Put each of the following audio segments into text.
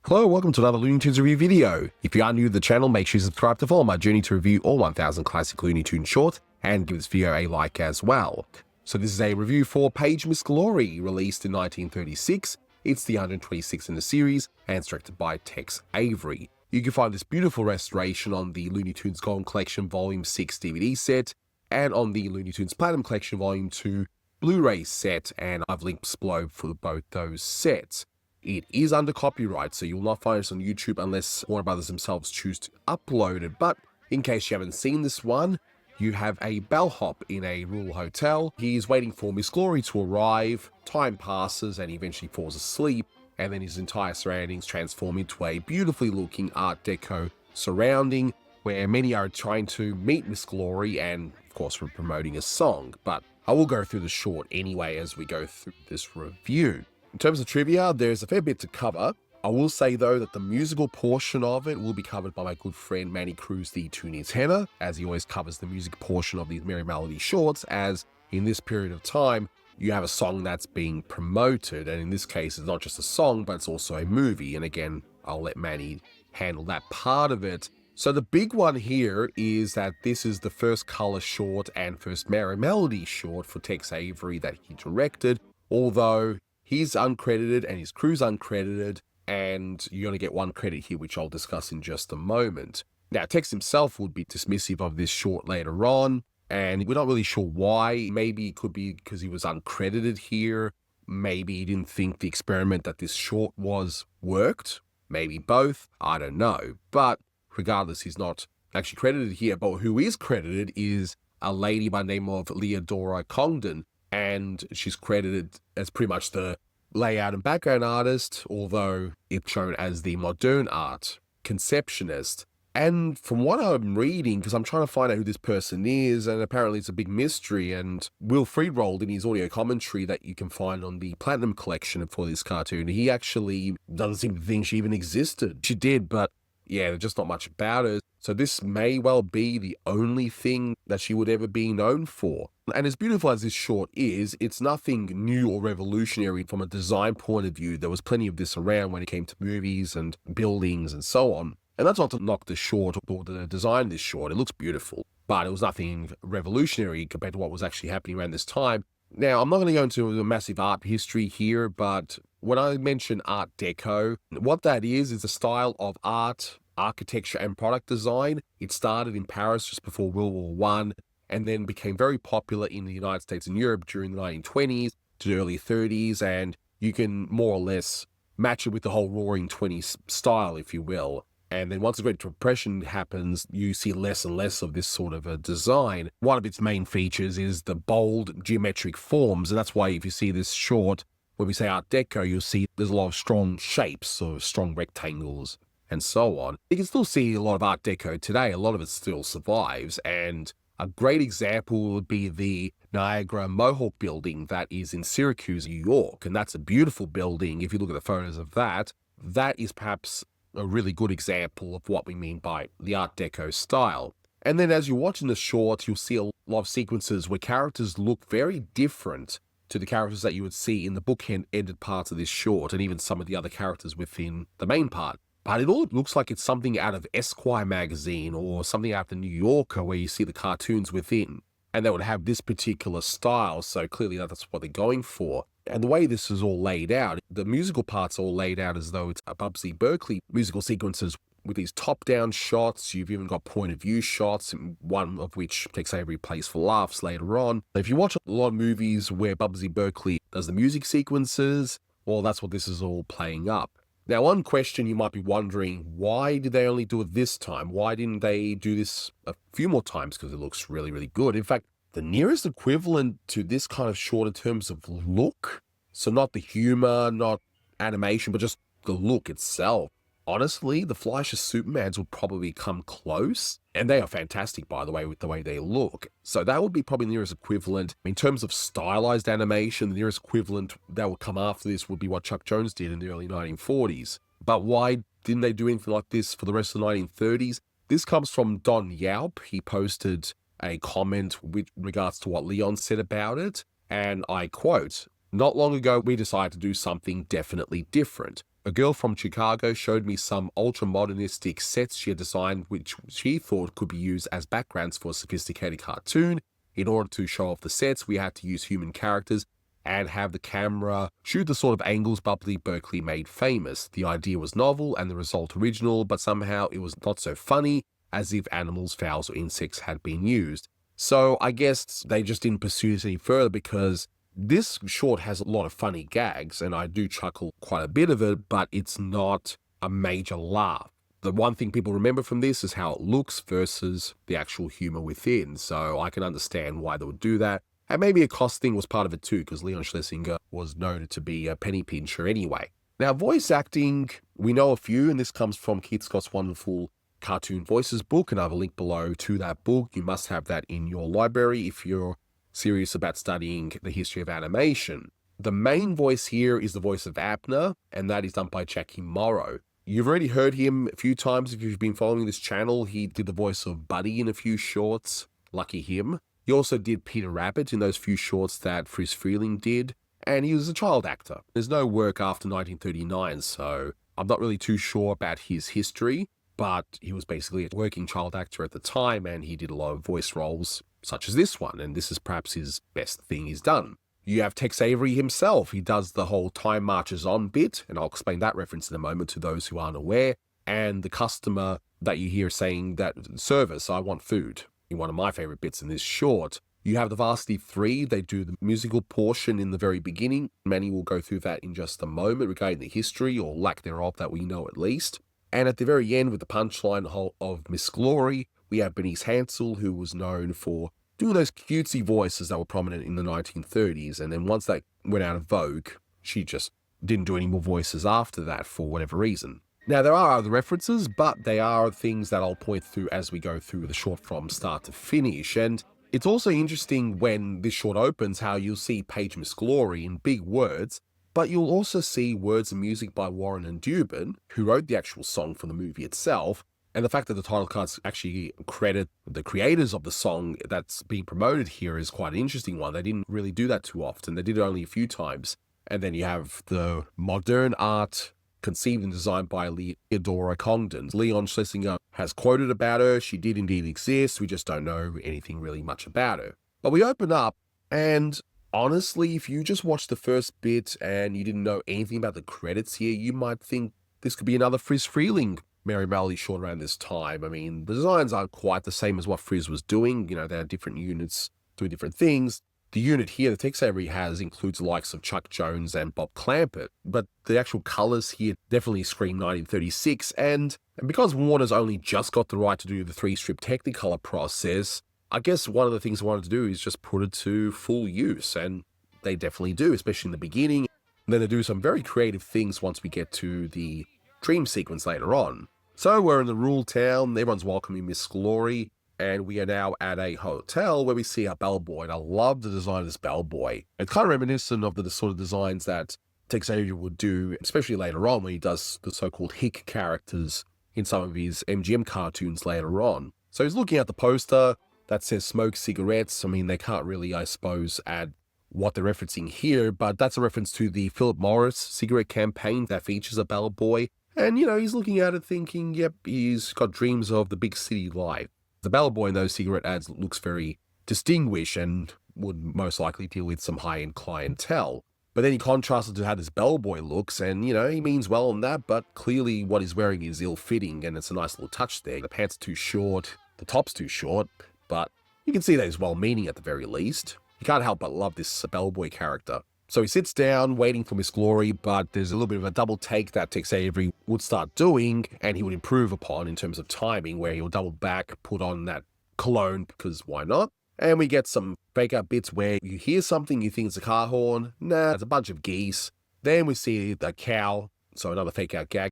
Hello, welcome to another Looney Tunes review video. If you are new to the channel, make sure you subscribe to follow my journey to review all 1000 classic Looney Tunes shorts, and give this video a like as well. So this is a review for Page Miss Glory, released in 1936. It's the 126th in the series, and it's directed by Tex Avery. You can find this beautiful restoration on the Looney Tunes Golden Collection Volume 6 DVD set, and on the Looney Tunes Platinum Collection Volume 2 Blu-ray set, and I've links below for both those sets. It is under copyright, so you will not find this on YouTube unless Warner Brothers themselves choose to upload it. But in case you haven't seen this one, you have a bellhop in a rural hotel. He is waiting for Miss Glory to arrive. Time passes and he eventually falls asleep, and then his entire surroundings transform into a beautifully looking Art Deco surrounding where many are trying to meet Miss Glory and, of course, we're promoting a song. But I will go through the short anyway as we go through this review. In terms of trivia, there's a fair bit to cover. I will say, though, that the musical portion of it will be covered by my good friend Manny Cruz, the Toonie Tenor, as he always covers the music portion of these Merrie Melodies shorts, as in this period of time, you have a song that's being promoted, and in this case, it's not just a song, but it's also a movie, and again, I'll let Manny handle that part of it. So the big one here is that this is the first color short and first Merrie Melodies short for Tex Avery that he directed, although he's uncredited and his crew's uncredited, and you only get one credit here, which I'll discuss in just a moment. Now, Tex himself would be dismissive of this short later on, and we're not really sure why. Maybe it could be because he was uncredited here. Maybe he didn't think the experiment that this short was worked. Maybe both. I don't know. But regardless, he's not actually credited here. But who is credited is a lady by the name of Leodora Congdon, and she's credited as pretty much the layout and background artist, although it's shown as the modern art conceptionist. And from what I'm reading, because I'm trying to find out who this person is, and apparently it's a big mystery, and Will Friedrold in his audio commentary that you can find on the Platinum Collection for this cartoon, he actually doesn't seem to think she even existed. She did, but yeah, there's just not much about her. So this may well be the only thing that she would ever be known for. And as beautiful as this short is, it's nothing new or revolutionary from a design point of view. There was plenty of this around when it came to movies and buildings and so on. And that's not to knock the short or the design of this short. It looks beautiful, but it was nothing revolutionary compared to what was actually happening around this time. Now, I'm not going to go into a massive art history here, but when I mention Art Deco, what that is a style of art, architecture, and product design. It started in Paris just before World War I, and then became very popular in the United States and Europe during the 1920s to the early 30s, and you can more or less match it with the whole Roaring Twenties style, if you will. And then once the Great Depression happens, you see less and less of this sort of a design. One of its main features is the bold geometric forms, and that's why if you see this short, when we say Art Deco, you'll see there's a lot of strong shapes, or strong rectangles, and so on. You can still see a lot of Art Deco today. A lot of it still survives, and a great example would be the Niagara Mohawk building that is in Syracuse, New York, and that's a beautiful building. If you look at the photos of that, that is perhaps a really good example of what we mean by the Art Deco style. And then as you're watching the short, you'll see a lot of sequences where characters look very different to the characters that you would see in the bookend-ended parts of this short, and even some of the other characters within the main part. But it all looks like it's something out of Esquire magazine or something out of the New Yorker where you see the cartoons within. And they would have this particular style, so clearly that's what they're going for. And the way this is all laid out, the musical parts are all laid out as though it's a Bubsy Berkeley musical sequences with these top-down shots. You've even got point-of-view shots, one of which Tex Avery plays for laughs later on. If you watch a lot of movies where Bubsy Berkeley does the music sequences, well, that's what this is all playing up. Now, one question you might be wondering, why did they only do it this time? Why didn't they do this a few more times? Because it looks really, really good. In fact, the nearest equivalent to this kind of short in terms of look, so not the humor, not animation, but just the look itself. Honestly, the Fleischer Supermans would probably come close, and they are fantastic, by the way, with the way they look. So that would be probably the nearest equivalent. In terms of stylized animation, the nearest equivalent that would come after this would be what Chuck Jones did in the early 1940s. But why didn't they do anything like this for the rest of the 1930s? This comes from Don Yaup. He posted a comment with regards to what Leon said about it, and I quote, "Not long ago, we decided to do something definitely different. A girl from Chicago showed me some ultra-modernistic sets she had designed which she thought could be used as backgrounds for a sophisticated cartoon. In order to show off the sets, we had to use human characters and have the camera shoot the sort of angles Bubbly Berkeley made famous. The idea was novel and the result original, but somehow it was not so funny as if animals, fowls, or insects had been used. So I guess they just didn't pursue this any further because this short has a lot of funny gags, and I do chuckle quite a bit of it, but it's not a major laugh. The one thing people remember from this is how it looks versus the actual humor within, so I can understand why they would do that. And maybe a cost thing was part of it too, because Leon Schlesinger was noted to be a penny pincher anyway. Now, voice acting, we know a few, and this comes from Keith Scott's wonderful Cartoon Voices book, and I have a link below to that book. You must have that in your library if you're serious about studying the history of animation. The main voice here is the voice of Abner, and that is done by Jackie Morrow. You've already heard him a few times if you've been following this channel. He did the voice of Buddy in a few shorts. Lucky him. He also did Peter Rabbit in those few shorts that Friz Freleng did, and he was a child actor. There's no work after 1939, so I'm not really too sure about his history, but he was basically a working child actor at the time, and he did a lot of voice roles, such as this one, and this is perhaps his best thing he's done. You have Tex Avery himself. He does the whole Time Marches On bit, and I'll explain that reference in a moment to those who aren't aware, and the customer that you hear saying that, "Service, I want food." One of my favorite bits in this short. You have the Varsity 3, they do the musical portion in the very beginning. Manny will go through that in just a moment regarding the history, or lack thereof, that we know at least. And at the very end, with the punchline of Miss Glory, we have Bernice Hansel, who was known for doing those cutesy voices that were prominent in the 1930s, and then once that went out of vogue, she just didn't do any more voices after that for whatever reason. Now, there are other references, but they are things that I'll point through as we go through the short from start to finish. And it's also interesting when this short opens how you'll see Page Miss Glory in big words, but you'll also see words and music by Warren and Dubin, who wrote the actual song for the movie itself. And the fact that the title cards actually credit the creators of the song that's being promoted here is quite an interesting one. They didn't really do that too often. They did it only a few times. And then you have the modern art conceived and designed by Leodora Congdon. Leon Schlesinger has quoted about her. She did indeed exist. We just don't know anything really much about her. But we open up, and honestly, if you just watched the first bit and you didn't know anything about the credits here, you might think this could be another Friz Freleng Merrie Melody short around this time. I mean, the designs aren't quite the same as what Friz was doing. You know, they had different units doing different things. The unit here that Tex Avery has includes the likes of Chuck Jones and Bob Clampett, but the actual colors here definitely scream 1936, and because Warner's only just got the right to do the 3-strip Technicolor process, I guess one of the things I wanted to do is just put it to full use, and they definitely do, especially in the beginning. And then they do some very creative things once we get to the dream sequence later on. So we're in the rural town, everyone's welcoming Miss Glory, and we are now at a hotel where we see our bellboy, and I love the design of this bellboy. It's kind of reminiscent of the sort of designs that Tex Avery would do, especially later on when he does the so-called hick characters in some of his MGM cartoons later on. So he's looking at the poster that says smoke cigarettes. I mean, they can't really, I suppose, add what they're referencing here, but that's a reference to the Philip Morris cigarette campaign that features a bellboy. And, you know, he's looking at it thinking, yep, he's got dreams of the big city life. The bellboy in those cigarette ads looks very distinguished and would most likely deal with some high-end clientele. But then he contrasts it to how this bellboy looks, and, you know, he means well on that, but clearly what he's wearing is ill-fitting, and it's a nice little touch there. The pants are too short, the top's too short, but you can see that he's well-meaning at the very least. You can't help but love this bellboy character. So he sits down, waiting for Miss Glory, but there's a little bit of a double take that Tex Avery would start doing, and he would improve upon in terms of timing, where he'll double back, put on that cologne, because why not? And we get some fake-out bits where you hear something, you think it's a car horn. Nah, it's a bunch of geese. Then we see the cow, so another fake-out gag.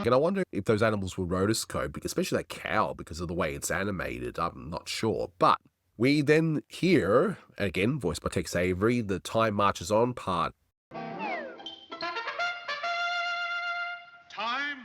And I wonder if those animals were rotoscoped, especially that cow, because of the way it's animated. I'm not sure. But we then hear, again, voiced by Tex Avery, the Time Marches On part. Time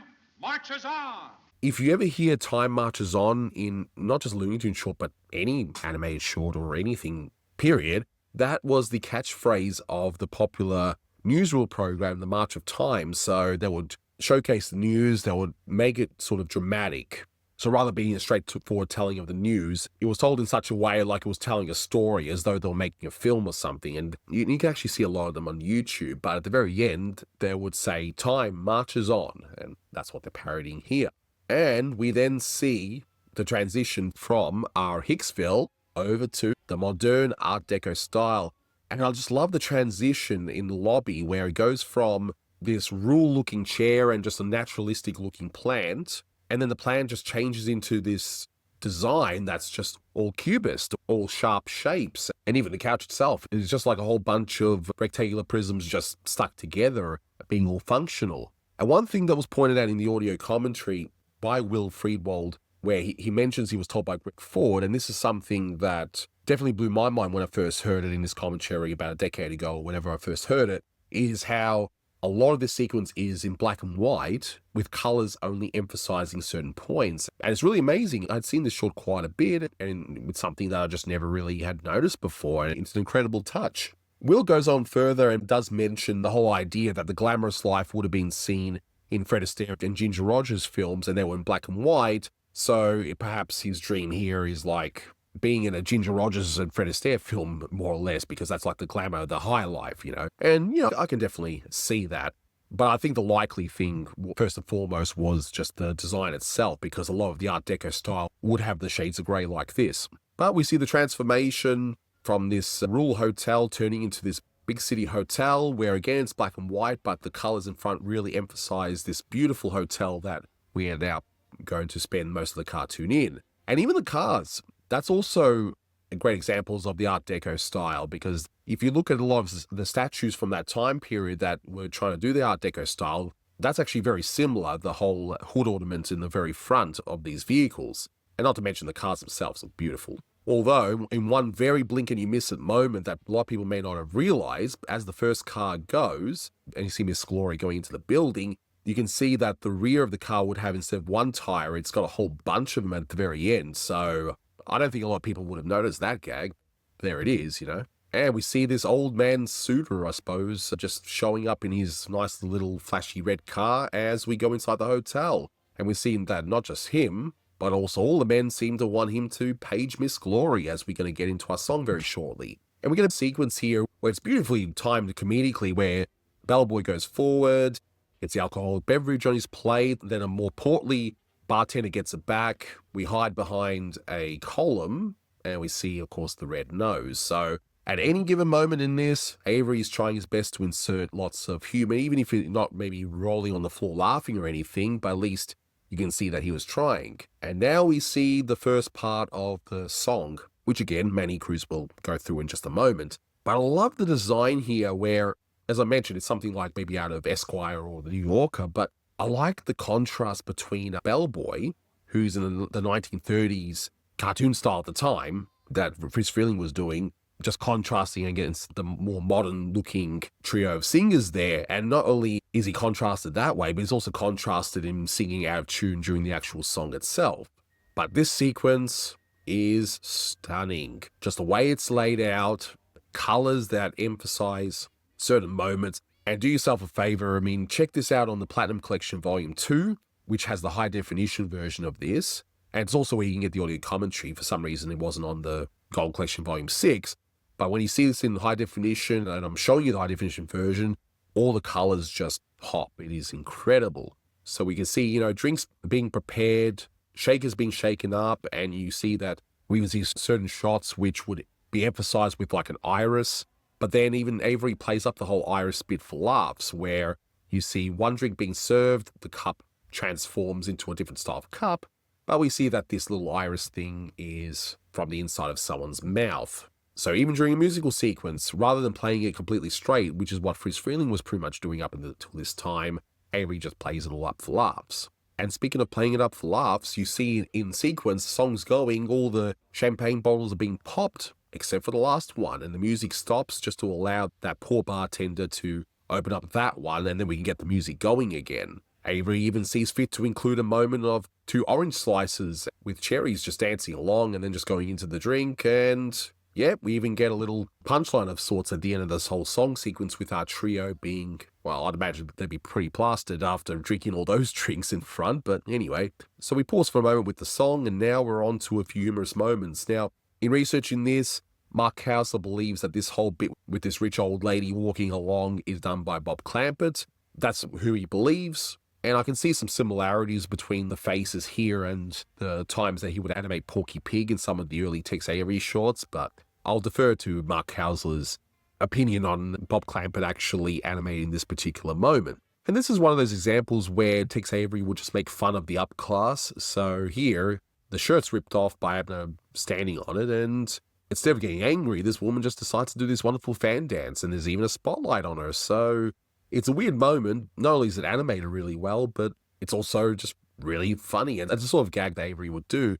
marches on. If you ever hear time marches on in not just Looney Tunes short, but any animated short or anything, period, that was the catchphrase of the popular newsreel program, The March of Time. So they would showcase the news, they would make it sort of dramatic. So rather than being a straightforward telling of the news, it was told in such a way like it was telling a story, as though they were making a film or something. And you can actually see a lot of them on YouTube. But at the very end, they would say, time marches on. And that's what they're parodying here. And we then see the transition from our Hicksville over to the modern Art Deco style. And I just love the transition in the lobby where it goes from this rule-looking chair and just a naturalistic-looking plant, and then the plant just changes into this design that's just all cubist, all sharp shapes. And even the couch itself is just like a whole bunch of rectangular prisms just stuck together, being all functional. And one thing that was pointed out in the audio commentary by Will Friedwald, where he mentions he was told by Greg Ford, and this is something that definitely blew my mind when I first heard it in this commentary about a decade ago, or whenever I first heard it, is how a lot of this sequence is in black and white, with colors only emphasizing certain points. And it's really amazing. I'd seen this short quite a bit, and with something that I just never really had noticed before, and it's an incredible touch. Will goes on further and does mention the whole idea that the glamorous life would have been seen in Fred Astaire and Ginger Rogers films, and they were in black and white. So perhaps his dream here is like being in a Ginger Rogers and Fred Astaire film, more or less, because that's like the glamour, the high life, you know. And, you know, I can definitely see that. But I think the likely thing, first and foremost, was just the design itself, because a lot of the Art Deco style would have the shades of grey like this. But we see the transformation from this rural hotel turning into this big city hotel, where again it's black and white, but the colors in front really emphasize this beautiful hotel that we are now going to spend most of the cartoon in. And even the cars, that's also great examples of the Art Deco style, because if you look at a lot of the statues from that time period that were trying to do the Art Deco style, that's actually very similar, the whole hood ornament in the very front of these vehicles. And not to mention the cars themselves are beautiful. Although, in one very blink and you miss it moment that a lot of people may not have realized, as the first car goes, and you see Miss Glory going into the building, you can see that the rear of the car would have, instead of one tire, it's got a whole bunch of them at the very end. So I don't think a lot of people would have noticed that gag. There it is, you know. And we see this old man suitor, I suppose, just showing up in his nice little flashy red car as we go inside the hotel. And we see that not just him, but also all the men seem to want him to page Miss Glory, as we're going to get into our song very shortly. And we get a sequence here where it's beautifully timed comedically, where Bellboy goes forward, gets the alcoholic beverage on his plate, then a more portly bartender gets it back. We hide behind a column, and we see, of course, the red nose. So at any given moment in this, Avery is trying his best to insert lots of humor, even if you're not maybe rolling on the floor laughing or anything, but at least you can see that he was trying. And now we see the first part of the song, which again, Manny Cruz will go through in just a moment. But I love the design here where, as I mentioned, it's something like maybe out of Esquire or the New Yorker, but I like the contrast between a bellboy, who's in the 1930s cartoon style at the time, that Friz Freleng was doing, just contrasting against the more modern-looking trio of singers there. And not only is he contrasted that way, but he's also contrasted him singing out of tune during the actual song itself. But this sequence is stunning. Just the way it's laid out, colors that emphasize certain moments. And do yourself a favor, I mean, check this out on the Platinum Collection Volume 2, which has the high-definition version of this. And it's also where you can get the audio commentary. For some reason, it wasn't on the Gold Collection Volume 6. But when you see this in high definition, and I'm showing you the high definition version, all the colors just pop. It is incredible. So we can see, you know, drinks being prepared, shakers being shaken up, and you see that we can see certain shots which would be emphasized with like an iris. But then even Avery plays up the whole iris bit for laughs, where you see one drink being served, the cup transforms into a different style of cup, but we see that this little iris thing is from the inside of someone's mouth. So even during a musical sequence, rather than playing it completely straight, which is what Friz Freleng was pretty much doing up until this time, Avery just plays it all up for laughs. And speaking of playing it up for laughs, you see in sequence, songs going, all the champagne bottles are being popped, except for the last one, and the music stops just to allow that poor bartender to open up that one, and then we can get the music going again. Avery even sees fit to include a moment of 2 orange slices with cherries just dancing along and then just going into the drink, and yeah, we even get a little punchline of sorts at the end of this whole song sequence with our trio being, well, I'd imagine they'd be pretty plastered after drinking all those drinks in front, but anyway. So we pause for a moment with the song, and now we're on to a few humorous moments. Now, in researching this, Mark Hauser believes that this whole bit with this rich old lady walking along is done by Bob Clampett. That's who he believes. And I can see some similarities between the faces here and the times that he would animate Porky Pig in some of the early Tex Avery shorts, but I'll defer to Mark Hauser's opinion on Bob Clampett actually animating this particular moment. And this is one of those examples where Tex Avery would just make fun of the upclass. So here, the shirt's ripped off by Abner standing on it, and instead of getting angry, this woman just decides to do this wonderful fan dance, and there's even a spotlight on her. So it's a weird moment. Not only is it animated really well, but it's also just really funny, and that's the sort of gag that Avery would do.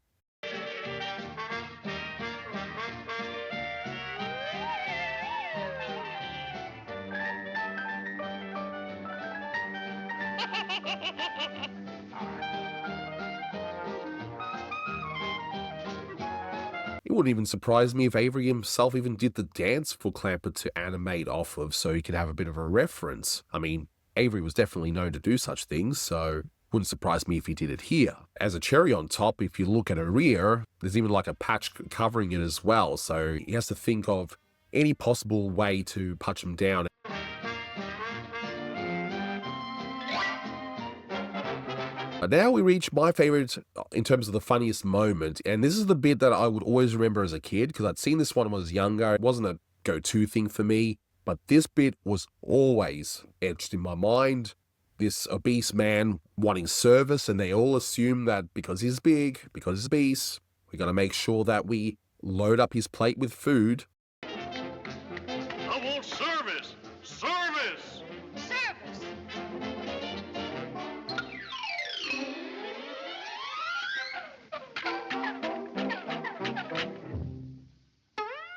It wouldn't even surprise me if Avery himself even did the dance for Clampett to animate off of so he could have a bit of a reference. I mean, Avery was definitely known to do such things, so wouldn't surprise me if he did it here. As a cherry on top, if you look at her rear, there's even like a patch covering it as well, so he has to think of any possible way to punch him down. But now we reach my favorite in terms of the funniest moment, and this is the bit that I would always remember as a kid, because I'd seen this one when I was younger. It wasn't a go-to thing for me, but this bit was always etched in my mind. This obese man wanting service, and they all assume that because he's big, because he's obese, we got to make sure that we load up his plate with food. I want service! Service! Service!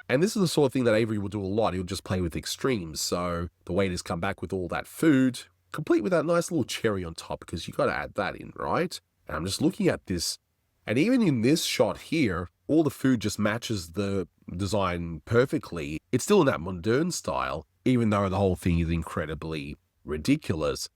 And this is the sort of thing that Avery would do a lot. He would just play with extremes. So the waiters come back with all that food, complete with that nice little cherry on top, because you got to add that in, right? And I'm just looking at this, and even in this shot here, all the food just matches the design perfectly. It's still in that modern style, even though the whole thing is incredibly ridiculous.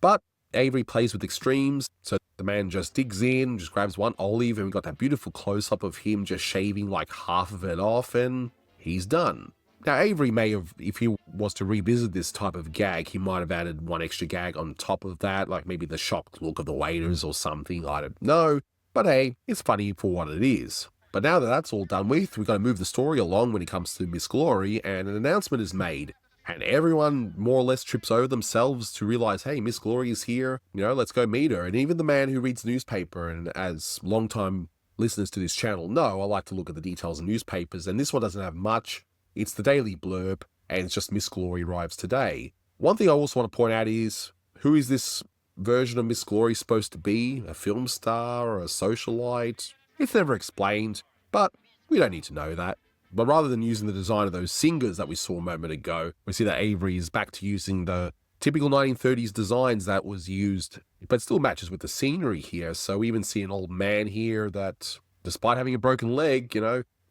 But Avery plays with extremes, so the man just digs in, just grabs one olive, and we got that beautiful close-up of him just shaving like half of it off, and he's done. Now, Avery may have, if he was to revisit this type of gag, he might have added one extra gag on top of that, like maybe the shocked look of the waiters or something, I don't know. But hey, it's funny for what it is. But now that that's all done with, we've got to move the story along when it comes to Miss Glory, and an announcement is made. And everyone more or less trips over themselves to realize, hey, Miss Glory is here, let's go meet her. And even the man who reads newspaper, and as long-time listeners to this channel know, I like to look at the details of newspapers, and this one doesn't have much. It's the daily blurb, and it's just Miss Glory arrives today. One thing I also want to point out is, who is this version of Miss Glory supposed to be? A film star or a socialite? It's never explained, but we don't need to know that. But rather than using the design of those singers that we saw a moment ago, we see that Avery is back to using the typical 1930s designs that was used, but still matches with the scenery here. So we even see an old man here that, despite having a broken leg,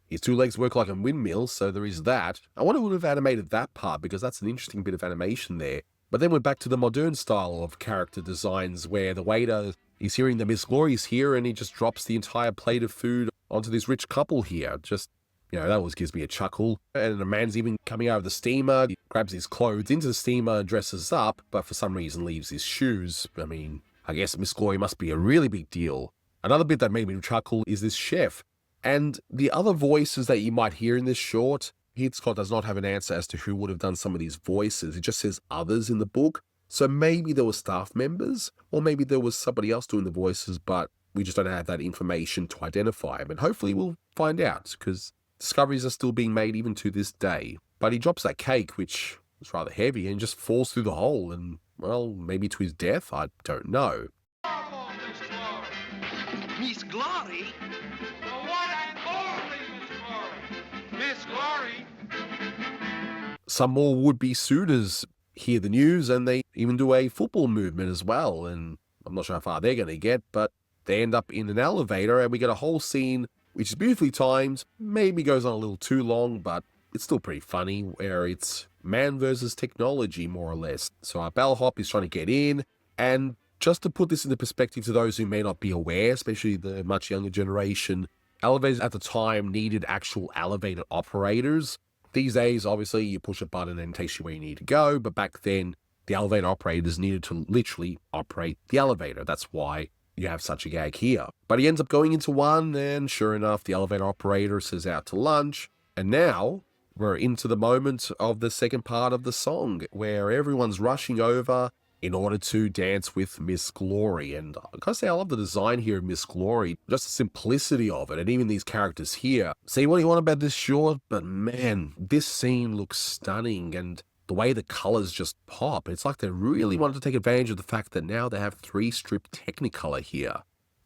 his 2 legs work like a windmill, so there is that. I wonder who would have animated that part, because that's an interesting bit of animation there. But then we're back to the modern style of character designs, where the waiter is hearing that Miss Glory's here, and he just drops the entire plate of food onto this rich couple here. Just, that always gives me a chuckle. And the man's even coming out of the steamer, he grabs his clothes into the steamer and dresses up, but for some reason leaves his shoes. I mean, I guess Miss Glory must be a really big deal. Another bit that made me chuckle is this chef. And the other voices that you might hear in this short, Hitchcock does not have an answer as to who would have done some of these voices. It just says others in the book. So maybe there were staff members, or maybe there was somebody else doing the voices, but we just don't have that information to identify them. And hopefully we'll find out, because discoveries are still being made even to this day. But he drops that cake, which is rather heavy, and just falls through the hole, and, well, maybe to his death, I don't know. Miss Glory? The one and only Miss Glory. Miss Glory. Some more would-be suitors hear the news, and they even do a football movement as well. And I'm not sure how far they're going to get, but they end up in an elevator, and we get a whole scene which is beautifully timed, maybe goes on a little too long, but it's still pretty funny, where it's man versus technology, more or less. So our bellhop is trying to get in, and just to put this into perspective to those who may not be aware, especially the much younger generation, elevators at the time needed actual elevator operators. These days, obviously, you push a button and it takes you where you need to go, but back then, the elevator operators needed to literally operate the elevator. That's why you have such a gag here. But he ends up going into one, and sure enough, the elevator operator says out to lunch. And now we're into the moment of the second part of the song, where everyone's rushing over in order to dance with Miss Glory. And I gotta say, I love the design here of Miss Glory, just the simplicity of it, and even these characters here. Say what you want about this short, but man, this scene looks stunning, and the way the colors just pop, it's like they really wanted to take advantage of the fact that now they have 3-strip Technicolor here.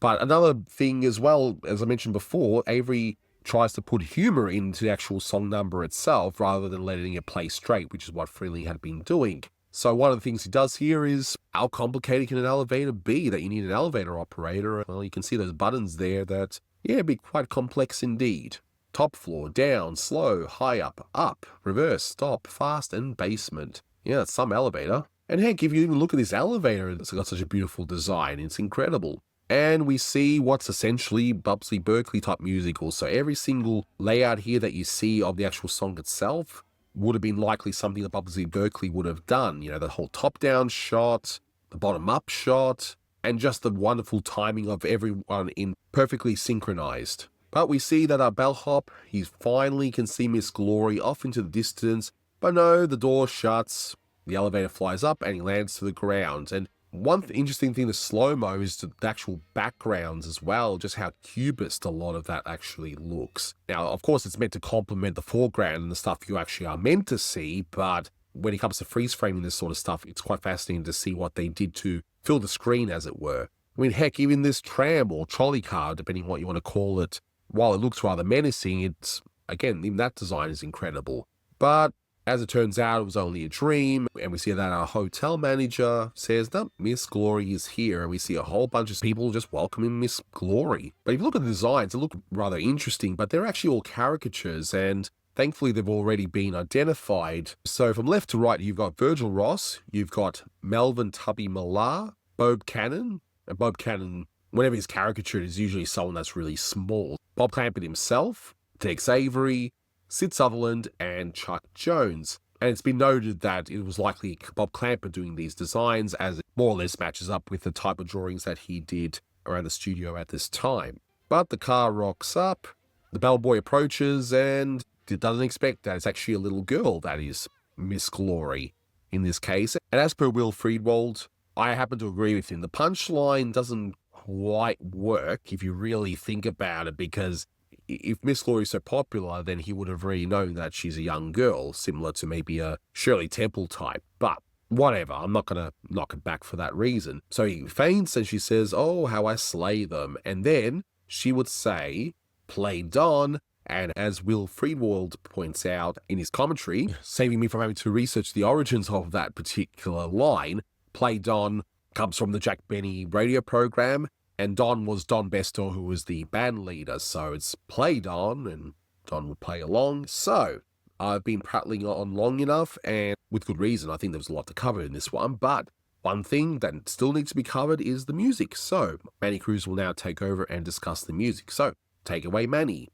But another thing as well, as I mentioned before, Avery tries to put humor into the actual song number itself rather than letting it play straight, which is what Freely had been doing. So one of the things he does here is, how complicated can an elevator be that you need an elevator operator? Well, you can see those buttons there that, yeah, be quite complex indeed. Top floor, down, slow, high up, reverse, stop, fast, and basement. Yeah, it's some elevator. And heck, if you even look at this elevator, it's got such a beautiful design. It's incredible. And we see what's essentially Bubsy Berkeley type musical. So every single layout here that you see of the actual song itself would have been likely something that Bubsy Berkeley would have done. You know, the whole top-down shot, the bottom-up shot, and just the wonderful timing of everyone in perfectly synchronized. But we see that our bellhop, he finally can see Miss Glory off into the distance, but no, the door shuts, the elevator flies up, and he lands to the ground. And one interesting thing, the slow-mo, is the actual backgrounds as well, just how cubist a lot of that actually looks. Now, of course, it's meant to complement the foreground and the stuff you actually are meant to see, but when it comes to freeze-framing this sort of stuff, it's quite fascinating to see what they did to fill the screen, as it were. I mean, heck, even this tram or trolley car, depending on what you want to call it, while it looks rather menacing, it's, again, even that design is incredible. But as it turns out, it was only a dream, and we see that our hotel manager says that Miss Glory is here, and we see a whole bunch of people just welcoming Miss Glory. But if you look at the designs, they look rather interesting, but they're actually all caricatures, and thankfully they've already been identified. So from left to right, you've got Virgil Ross, you've got Melvin Tubby Millar, Bob Cannon, and Bob Cannon, whenever he's caricatured, is usually someone that's really small. Bob Clampett himself, Tex Avery, Sid Sutherland, and Chuck Jones. And it's been noted that it was likely Bob Clampett doing these designs, as it more or less matches up with the type of drawings that he did around the studio at this time. But the car rocks up, the bellboy approaches, and it doesn't expect that it's actually a little girl that is Miss Glory in this case. And as per Will Friedwald, I happen to agree with him. The punchline doesn't quite work if you really think about it, because if Miss Glory is so popular, then he would have already known that she's a young girl, similar to maybe a Shirley Temple type. But whatever, I'm not going to knock it back for that reason. So he faints and she says, "Oh, how I slay them." And then she would say, "Play Don." And as Will Friedwald points out in his commentary, saving me from having to research the origins of that particular line, "Play Don" comes from the Jack Benny radio program, and Don was Don Bestor, who was the band leader. So it's "Play Don," and Don would play along. So I've been prattling on long enough, and with good reason. I think there was a lot to cover in this one, but one thing that still needs to be covered is the music. So Manny Cruz will now take over and discuss the music. So take away, Manny.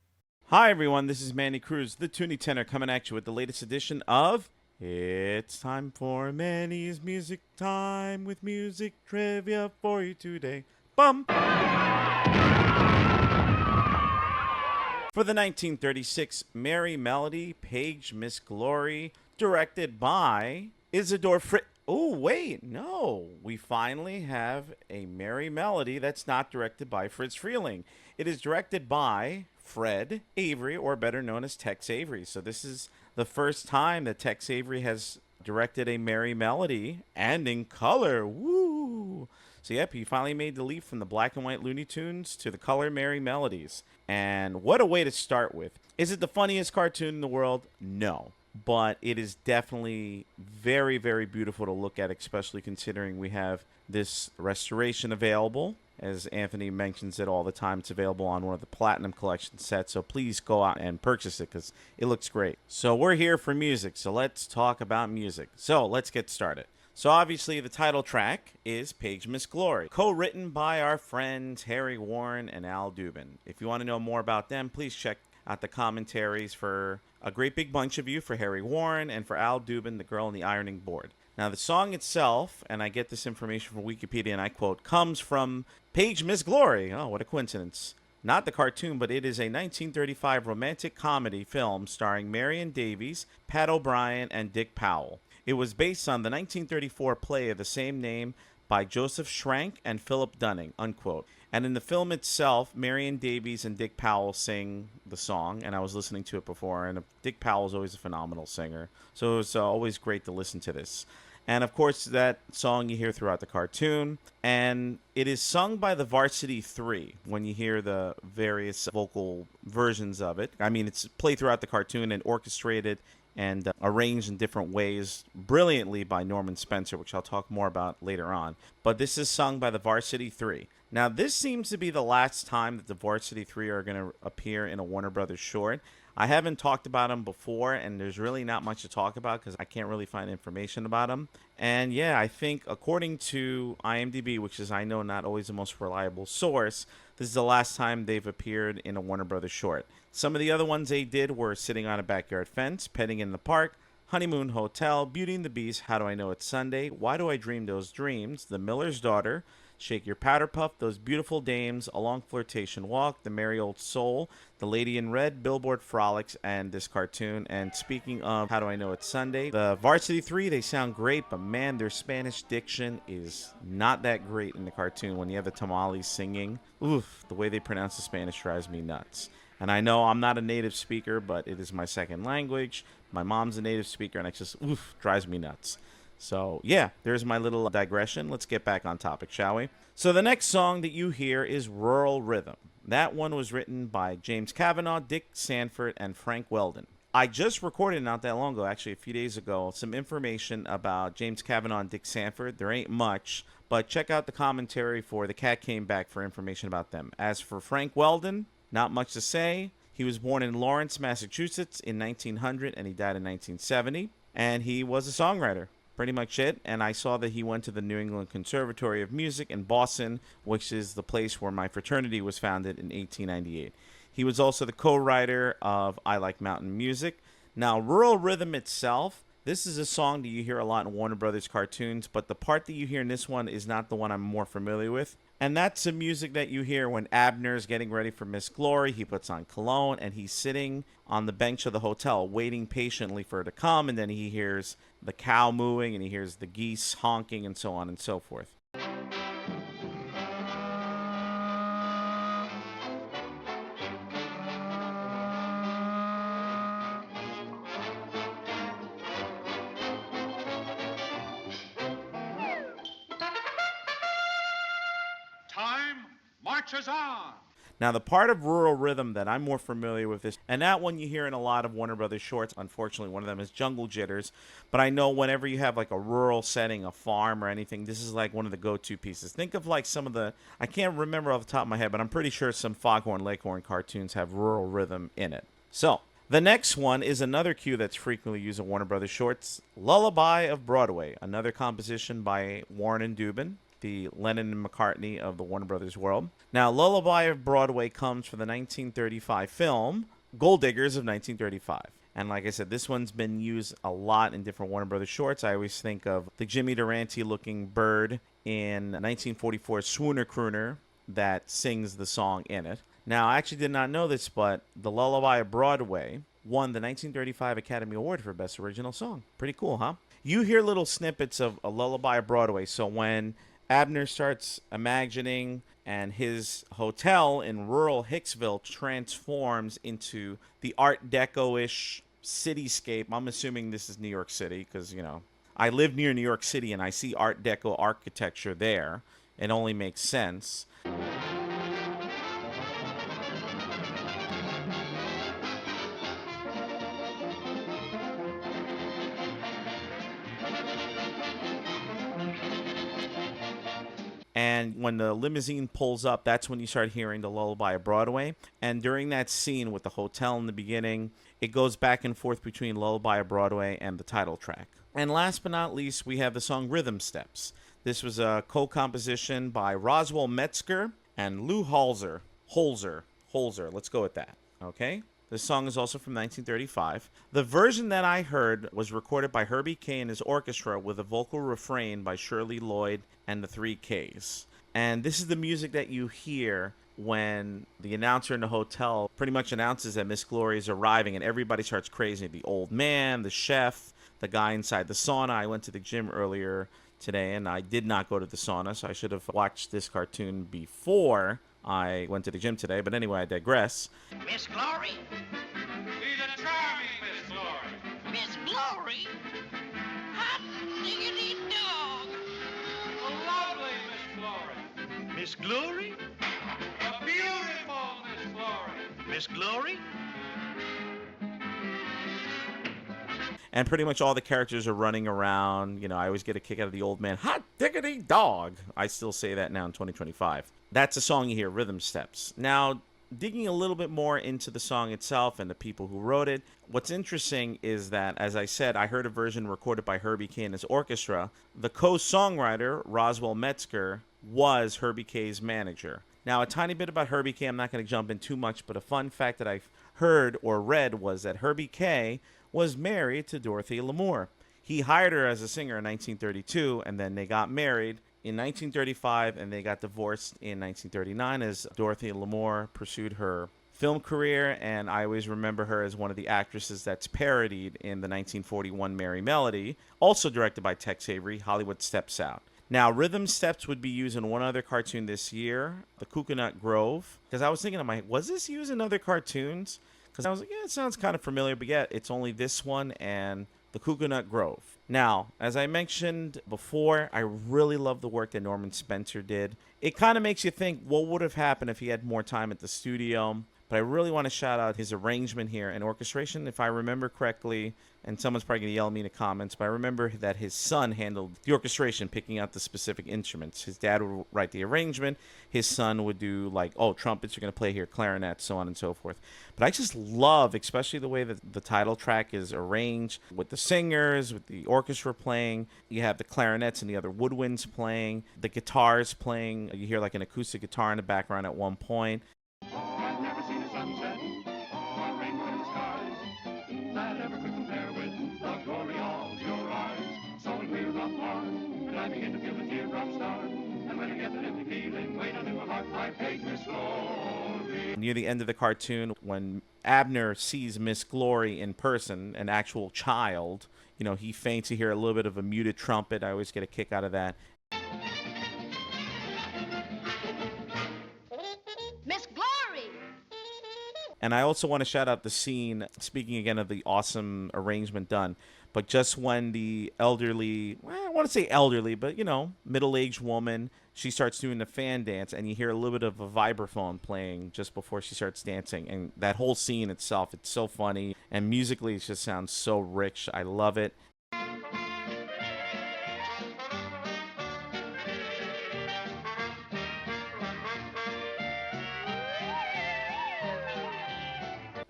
Hi, everyone. This is Manny Cruz, the Toonie Tenor, coming at you with the latest edition of It's Time for Manny's Music Time, with music trivia for you today. Bum! For the 1936 Merrie melody, Page Miss Glory, directed by Isidore Fritz. Oh, wait, no. We finally have a Merrie melody that's not directed by Fritz Freeling. It is directed by Fred Avery, or better known as Tex Avery. So this is the first time that Tex Avery has directed a Merrie melody, and in color. Woo! So yep, he finally made the leap from the black and white Looney Tunes to the color Merrie melodies. And what a way to start with. Is it the funniest cartoon in the world? No. but it is definitely very, very beautiful to look at, especially considering we have this restoration available. As Anthony mentions it all the time, it's available on one of the Platinum Collection sets, so please go out and purchase it because it looks great. So we're here for music, so let's talk about music. So let's get started. So obviously the title track is Page Miss Glory, co-written by our friends Harry Warren and Al Dubin. If you want to know more about them, please check out the commentaries for a great big bunch of you for Harry Warren and for Al Dubin, the girl on the ironing board. Now, the song itself, and I get this information from Wikipedia, and I quote, comes from Page Miss Glory. Oh, what a coincidence. Not the cartoon, but it is a 1935 romantic comedy film starring Marion Davies, Pat O'Brien, and Dick Powell. It was based on the 1934 play of the same name by Joseph Schrank and Philip Dunning, unquote. And in the film itself, Marion Davies and Dick Powell sing the song, and I was listening to it before, and Dick Powell is always a phenomenal singer, so it was always great to listen to this. And of course, that song you hear throughout the cartoon, and it is sung by the Varsity Three when you hear the various vocal versions of it. I mean, it's played throughout the cartoon and orchestrated and arranged in different ways brilliantly by Norman Spencer, which I'll talk more about later on. But this is sung by the Varsity Three. Now, this seems to be the last time that the Varsity Three are going to appear in a Warner Brothers short. I haven't talked about them before, and there's really not much to talk about because I can't really find information about them. And yeah, I think according to IMDb, which is, I know, not always the most reliable source, this is the last time they've appeared in a Warner Brothers short. Some of the other ones they did were Sitting on a Backyard Fence, Petting in the Park, Honeymoon Hotel, Beauty and the Beast, How Do I Know It's Sunday, Why Do I Dream Those Dreams, The Miller's Daughter, Shake Your Powder Puff, Those Beautiful Dames, A Long Flirtation Walk, The Merry Old Soul, The Lady in Red, Billboard Frolics, and this cartoon. And speaking of How Do I Know It's Sunday, the Varsity Three, they sound great, but man, their Spanish diction is not that great in the cartoon. When you have the tamales singing, oof, the way they pronounce the Spanish drives me nuts. And I know I'm not a native speaker, but it is my second language. My mom's a native speaker, and it just, oof, drives me nuts. So, yeah, there's my little digression. Let's get back on topic, shall we? So the next song that you hear is Rural Rhythm. That one was written by James Cavanaugh, Dick Sanford, and Frank Weldon. I just recorded not that long ago, actually a few days ago, some information about James Cavanaugh and Dick Sanford. There ain't much, but check out the commentary for The Cat Came Back for information about them. As for Frank Weldon, not much to say. He was born in Lawrence, Massachusetts in 1900, and he died in 1970. And he was a songwriter. Pretty much it. And I saw that he went to the New England Conservatory of Music in Boston, which is the place where my fraternity was founded in 1898. He was also the co-writer of I Like Mountain Music. Now, Rural Rhythm itself, this is a song that you hear a lot in Warner Brothers cartoons, but the part that you hear in this one is not the one I'm more familiar with. And that's the music that you hear when Abner's getting ready for Miss Glory. He puts on cologne, and he's sitting on the bench of the hotel waiting patiently for her to come, and then he hears the cow mooing, and he hears the geese honking, and so on and so forth. Time marches on. Now, the part of Rural Rhythm that I'm more familiar with is, and that one you hear in a lot of Warner Brothers shorts. Unfortunately, one of them is Jungle Jitters. But I know whenever you have like a rural setting, a farm or anything, this is like one of the go-to pieces. Think of like some of the, I can't remember off the top of my head, but I'm pretty sure some Foghorn Leghorn cartoons have Rural Rhythm in it. So, the next one is another cue that's frequently used in Warner Brothers shorts, Lullaby of Broadway, another composition by Warren and Dubin, the Lennon and McCartney of the Warner Brothers world. Now, Lullaby of Broadway comes from the 1935 film Gold Diggers of 1935. And like I said, this one's been used a lot in different Warner Brothers shorts. I always think of the Jimmy Durante-looking bird in 1944's Swooner Crooner that sings the song in it. Now, I actually did not know this, but the Lullaby of Broadway won the 1935 Academy Award for Best Original Song. Pretty cool, huh? You hear little snippets of a Lullaby of Broadway, so when Abner starts imagining and his hotel in rural Hicksville transforms into the Art Deco-ish cityscape. I'm assuming this is New York City because, you know, I live near New York City and I see Art Deco architecture there. It only makes sense. And when the limousine pulls up, that's when you start hearing the lullaby of Broadway. And during that scene with the hotel in the beginning, it goes back and forth between Lullaby of Broadway and the title track. And last but not least, we have the song Rhythm Steps. This was a co-composition by Roswell Metzger and Lou Holzer. Holzer. Let's go with that. Okay? This song is also from 1935. The version that I heard was recorded by Herbie K and his orchestra with a vocal refrain by Shirley Lloyd and the 3Ks. And this is the music that you hear when the announcer in the hotel pretty much announces that Miss Glory is arriving and everybody starts crazy. The old man, the chef, the guy inside the sauna. I went to the gym earlier today and I did not go to the sauna, so I should have watched this cartoon before I went to the gym today. But anyway, I digress. Miss Glory? She's a charming Miss Glory. Miss Glory? Hot diggity dog! A lovely Miss Glory. Miss Glory? A beautiful Miss Glory. Miss Glory? And pretty much all the characters are running around. You know, I always get a kick out of the old man. Hot diggity dog. I still say that now in 2025. That's a song you hear, Rhythm Steps. Now, digging a little bit more into the song itself and the people who wrote it, what's interesting is that, as I said, I heard a version recorded by Herbie K and his orchestra. The co-songwriter, Roswell Metzger, was Herbie K's manager. Now, a tiny bit about Herbie K. I'm not going to jump in too much, but a fun fact that I've heard or read was that Herbie K was married to Dorothy Lamour. He hired her as a singer in 1932, and then they got married in 1935, and they got divorced in 1939 as Dorothy Lamour pursued her film career, and I always remember her as one of the actresses that's parodied in the 1941 Merrie Melody, also directed by Tex Avery, Hollywood Steps Out. Now, Rhythm Steps would be used in one other cartoon this year, The Coconut Grove, because I was thinking, was this used in other cartoons? Because I was like, yeah, it sounds kind of familiar, but yet it's only this one and The Coconut Grove. Now, as I mentioned before, I really love the work that Norman Spencer did. It kind of makes you think, what would have happened if he had more time at the studio? But I really want to shout out his arrangement here and orchestration. If I remember correctly, and someone's probably going to yell at me in the comments, but I remember that his son handled the orchestration, picking out the specific instruments. His dad would write the arrangement. His son would do, like, oh, trumpets are going to play here, clarinets, so on and so forth. But I just love, especially the way that the title track is arranged with the singers, with the orchestra playing. You have the clarinets and the other woodwinds playing, the guitars playing. You hear, like, an acoustic guitar in the background at one point. I've never seen a sunset or a rainbow in the skies that ever could compare with the glory of your eyes. So when we're apart, and I begin to feel the teardrops start, and when I get that empty feeling, wait until my heart cry, page Miss Glory. Near the end of the cartoon, when Abner sees Miss Glory in person, an actual child, you know, he faints. You hear a little bit of a muted trumpet. I always get a kick out of that. Miss Glory! And I also want to shout out the scene, speaking again of the awesome arrangement done, but just when the elderly, well, I want to say elderly, but, you know, middle-aged woman, she starts doing the fan dance, and you hear a little bit of a vibraphone playing just before she starts dancing. And that whole scene itself, it's so funny, and musically it just sounds so rich. I love it.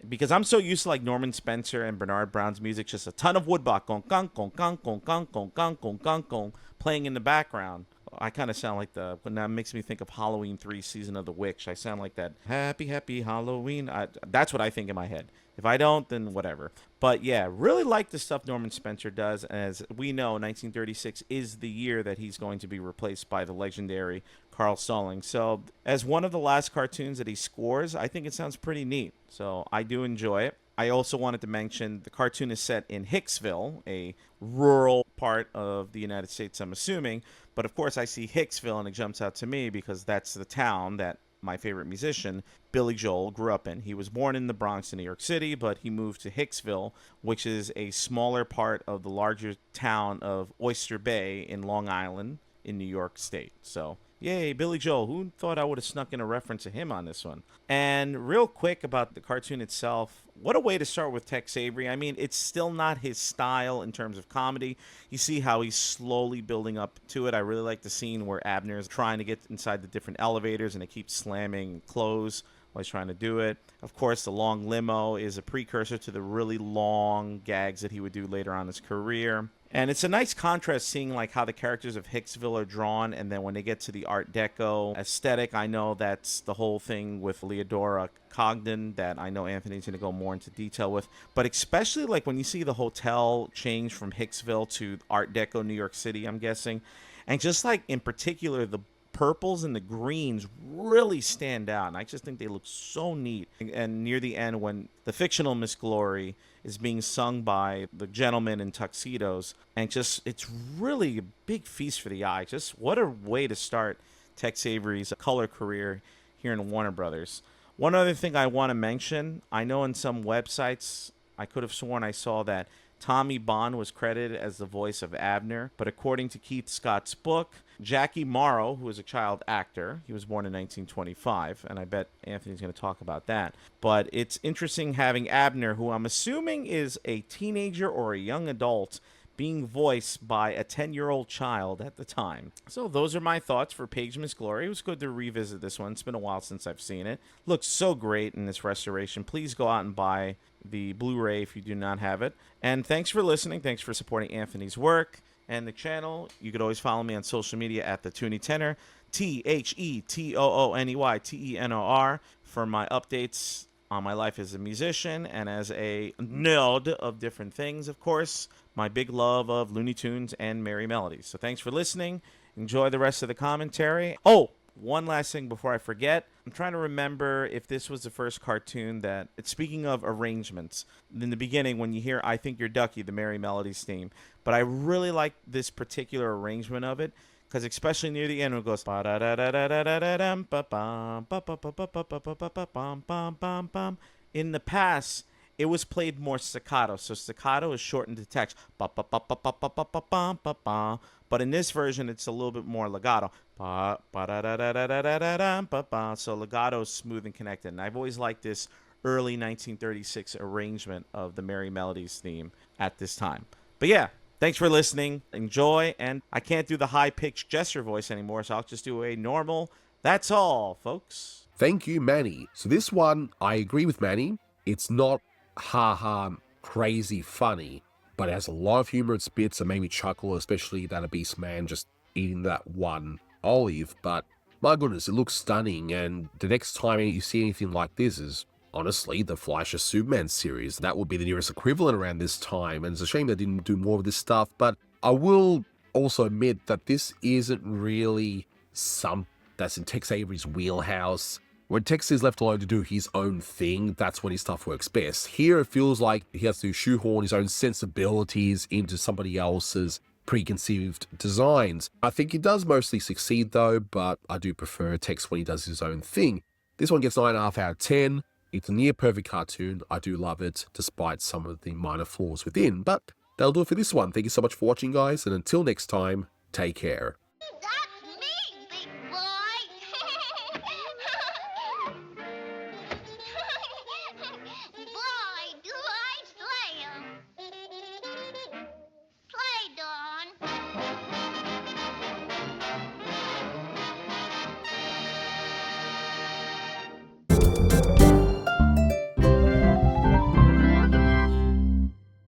Because I'm so used to, like, Norman Spencer and Bernard Brown's music, just a ton of woodblock gong gong gong gong gong gong gong gong gong gong gong playing in the background. I kind of sound like but now it makes me think of Halloween 3 Season of the Witch. I sound like that happy, happy Halloween. That's what I think in my head. If I don't, then whatever. But yeah, really like the stuff Norman Spencer does. As we know, 1936 is the year that he's going to be replaced by the legendary Carl Stalling. So as one of the last cartoons that he scores, I think it sounds pretty neat. So I do enjoy it. I also wanted to mention the cartoon is set in Hicksville, a rural part of the United States, I'm assuming. But of course, I see Hicksville and it jumps out to me because that's the town that my favorite musician, Billy Joel, grew up in. He was born in the Bronx in New York City, but he moved to Hicksville, which is a smaller part of the larger town of Oyster Bay in Long Island in New York State. So Yay, Billy Joel. Who thought I would have snuck in a reference to him on this one? And real quick about the cartoon itself, what a way to start with Tex Avery. I mean, it's still not his style in terms of comedy. You see how he's slowly building up to it. I really like the scene where Abner is trying to get inside the different elevators and they keep slamming clothes while he's trying to do it. Of course, the long limo is a precursor to the really long gags that he would do later on in his career. And it's a nice contrast seeing like how the characters of Hicksville are drawn, and then when they get to the Art Deco aesthetic, I know that's the whole thing with Leodora Cogden that I know Anthony's going to go more into detail with. But especially like when you see the hotel change from Hicksville to Art Deco New York City, I'm guessing, and just like in particular the purples and the greens really stand out, and I just think they look so neat. And near the end, when the fictional Miss Glory is being sung by the gentlemen in tuxedos, and just it's really a big feast for the eye. Just what a way to start Tex Avery's color career here in Warner Brothers. One other thing I want to mention, I know in some websites I could have sworn I saw that Tommy Bond was credited as the voice of Abner, but according to Keith Scott's book, Jackie Morrow, who is a child actor, he was born in 1925, and I bet Anthony's going to talk about that. But it's interesting having Abner, who I'm assuming is a teenager or a young adult, being voiced by a 10-year-old child at the time. So those are my thoughts for Page Miss Glory. It was good to revisit this one. It's been a while since I've seen it. Looks so great in this restoration. Please go out and buy the Blu-ray if you do not have it. And thanks for listening. Thanks for supporting Anthony's work and the channel. You could always follow me on social media at the Toony Tenor, TheTooneyTenor, for my updates on my life as a musician and as a nerd of different things, of course. My big love of Looney Tunes and Merrie Melodies. So thanks for listening. Enjoy the rest of the commentary. Oh, one last thing before I forget. I'm trying to remember if this was the first cartoon that, speaking of arrangements, in the beginning when you hear I Think You're Ducky, the Merrie Melodies theme, but I really like this particular arrangement of it, because especially near the end when it goes in the past, it was played more staccato. So staccato is shortened to text. But in this version, it's a little bit more legato. So legato is smooth and connected. And I've always liked this early 1936 arrangement of the Merrie Melodies theme at this time. But yeah, thanks for listening. Enjoy. And I can't do the high-pitched gesture voice anymore, so I'll just do a normal. That's all, folks. Thank you, Manny. So this one, I agree with Manny. It's not ha-ha crazy funny, but it has a lot of humorous bits that made me chuckle, especially that obese man just eating that one olive. But my goodness, it looks stunning, and the next time you see anything like this is honestly the Fleischer Superman series. That would be the nearest equivalent around this time, and it's a shame they didn't do more of this stuff. But I will also admit that this isn't really something that's in Tex Avery's wheelhouse. When Tex is left alone to do his own thing, that's when his stuff works best. Here, it feels like he has to shoehorn his own sensibilities into somebody else's preconceived designs. I think he does mostly succeed though, but I do prefer Tex when he does his own thing. This one gets 9.5 out of 10. It's a near perfect cartoon. I do love it, despite some of the minor flaws within. But that'll do it for this one. Thank you so much for watching, guys, and until next time, take care.